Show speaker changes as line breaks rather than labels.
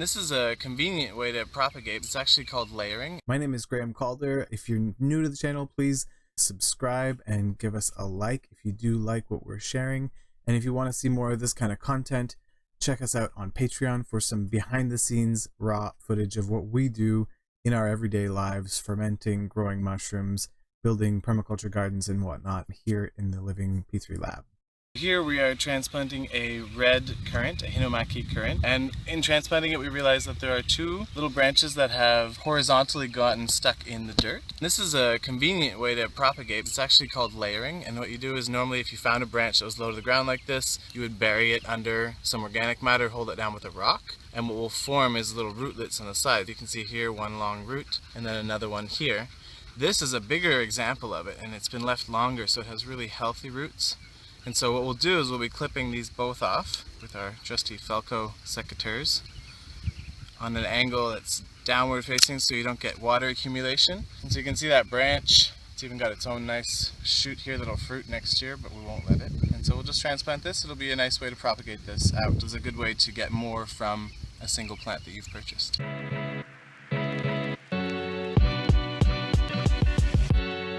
This is a convenient way to propagate. It's actually called layering.
My name is Graham Calder. If you're new to the channel, please subscribe and give us a like if you do like what we're sharing. And if you want to see more of this kind of content, check us out on Patreon for some behind the scenes raw footage of what we do in our everyday lives, fermenting, growing mushrooms, building permaculture gardens and whatnot here in the Living P3 Lab.
Here we are transplanting a red currant, a Hinomaki currant, and in transplanting it we realized that there are two little branches that have horizontally gotten stuck in the dirt. This is a convenient way to propagate. It's actually called layering, and what you do is normally if you found a branch that was low to the ground like this, you would bury it under some organic matter, hold it down with a rock, and what will form is little rootlets on the side. You can see here one long root and then another one here. This is a bigger example of it, and it's been left longer, so it has really healthy roots. And so what we'll do is we'll be clipping these both off with our trusty Felco secateurs on an angle that's downward facing so you don't get water accumulation. And so you can see that branch, it's even got its own nice shoot here that'll fruit next year, but we won't let it. And so we'll just transplant this. It'll be a nice way to propagate this out. It's a good way to get more from a single plant that you've purchased.